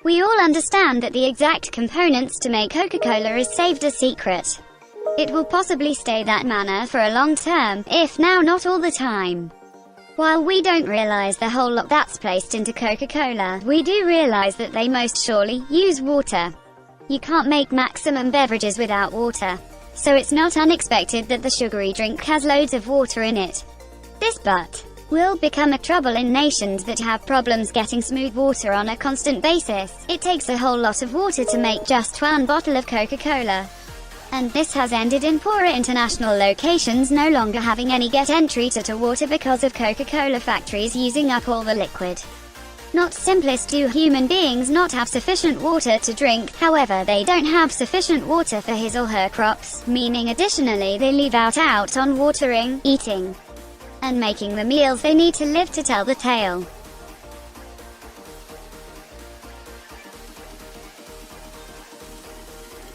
We all understand that the exact components to make Coca-Cola is saved a secret. It will possibly stay that manner for a long term, if now not all the time. While we don't realize the whole lot that's placed into Coca-Cola, we do realize that they most surely use water. You can't make maximum beverages without water. So it's not unexpected that the sugary drink has loads of water in it. This but will become a trouble in nations that have problems getting smooth water on a constant basis. It takes a whole lot of water to make just one bottle of Coca-Cola. And this has ended in poorer international locations no longer having any get entry to water because of Coca-Cola factories using up all the liquid. Not simplest do human beings not have sufficient water to drink, however they don't have sufficient water for his or her crops, meaning additionally they leave out on watering, eating, and making the meals they need to live to tell the tale.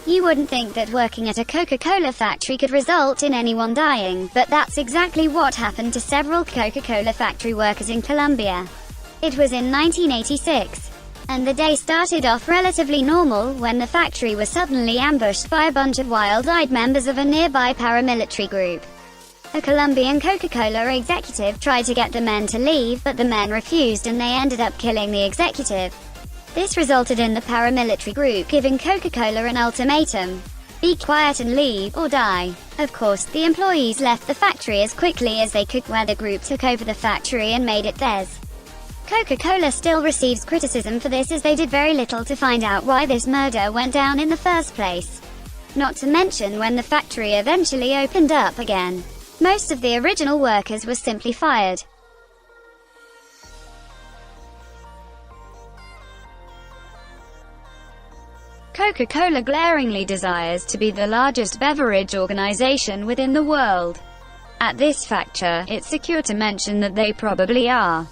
You wouldn't think that working at a Coca-Cola factory could result in anyone dying, but that's exactly what happened to several Coca-Cola factory workers in Colombia. It was in 1986. And the day started off relatively normal when the factory was suddenly ambushed by a bunch of wild-eyed members of a nearby paramilitary group. A Colombian Coca-Cola executive tried to get the men to leave, but the men refused and they ended up killing the executive. This resulted in the paramilitary group giving Coca-Cola an ultimatum: be quiet and leave, or die. Of course, the employees left the factory as quickly as they could, where the group took over the factory and made it theirs. Coca-Cola still receives criticism for this, as they did very little to find out why this murder went down in the first place. Not to mention when the factory eventually opened up again, most of the original workers were simply fired. Coca-Cola glaringly desires to be the largest beverage organization within the world. At this factor, it's secure to mention that they probably are.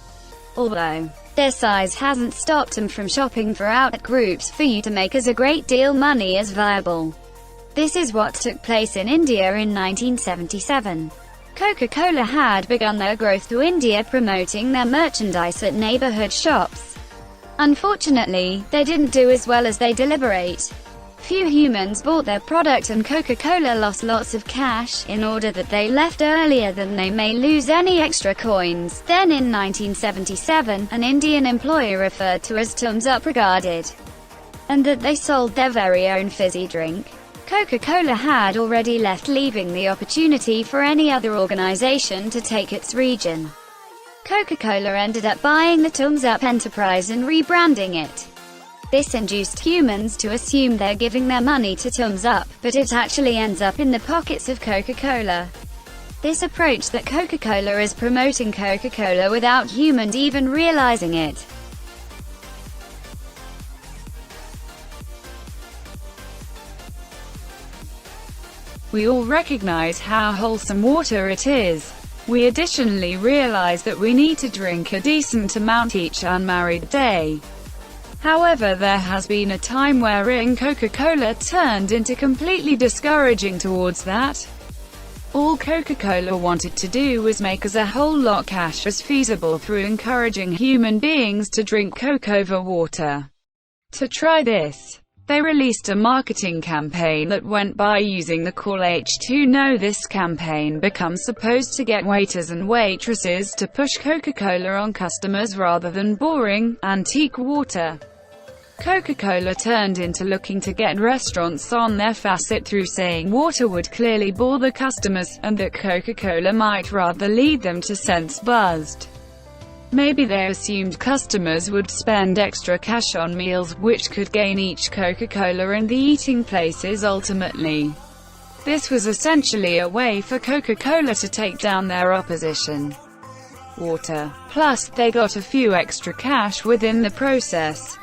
Although their size hasn't stopped them from shopping for outlet groups for you to make as a great deal money as viable. This is what took place in India in 1977. Coca-Cola had begun their growth to India promoting their merchandise at neighborhood shops. Unfortunately, they didn't do as well as they deliberate. Few humans bought their product and Coca-Cola lost lots of cash, in order that they left earlier than they may lose any extra coins. Then in 1977, an Indian employer referred to as Thumbs Up regarded, and that they sold their very own fizzy drink. Coca-Cola had already left, leaving the opportunity for any other organization to take its region. Coca-Cola ended up buying the Thumbs Up enterprise and rebranding it. This induced humans to assume they're giving their money to Thumbs Up, but it actually ends up in the pockets of Coca-Cola. This approach that Coca-Cola is promoting Coca-Cola without humans even realizing it. We all recognize how wholesome water it is. We additionally realize that we need to drink a decent amount each unmarried day. However, there has been a time wherein Coca-Cola turned into completely discouraging towards that. All Coca-Cola wanted to do was make as a whole lot cash as feasible through encouraging human beings to drink Coke over water. To try this, they released a marketing campaign that went by using the call H2No. This campaign becomes supposed to get waiters and waitresses to push Coca-Cola on customers rather than boring, antique water. Coca-Cola turned into looking to get restaurants on their facet through saying water would clearly bore the customers, and that Coca-Cola might rather lead them to sense buzzed. Maybe they assumed customers would spend extra cash on meals, which could gain each Coca-Cola and the eating places ultimately. This was essentially a way for Coca-Cola to take down their opposition. Water. Plus, they got a few extra cash within the process.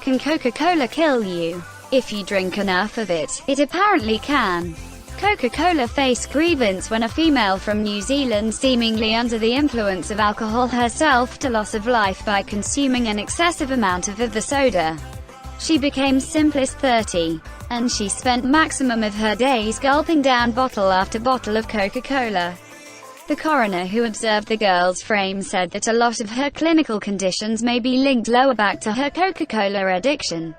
Can Coca-Cola kill you? If you drink enough of it, it apparently can. Coca-Cola faced grievance when a female from New Zealand, seemingly under the influence of alcohol herself, to loss of life by consuming an excessive amount of the soda. She became simplest 30. and she spent maximum of her days gulping down bottle after bottle of Coca-Cola. The coroner who observed the girl's frame said that a lot of her clinical conditions may be linked lower back to her Coca-Cola addiction.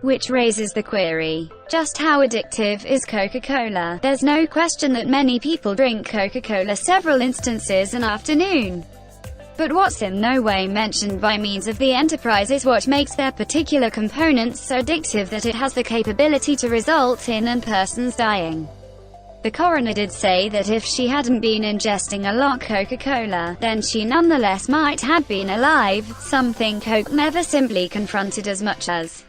Which raises the query, just how addictive is Coca-Cola? There's no question that many people drink Coca-Cola several instances an afternoon. But what's in no way mentioned by means of the enterprise is what makes their particular components so addictive that it has the capability to result in a person's dying. The coroner did say that if she hadn't been ingesting a lot Coca-Cola, then she nonetheless might have been alive, something Coke never simply confronted as much as.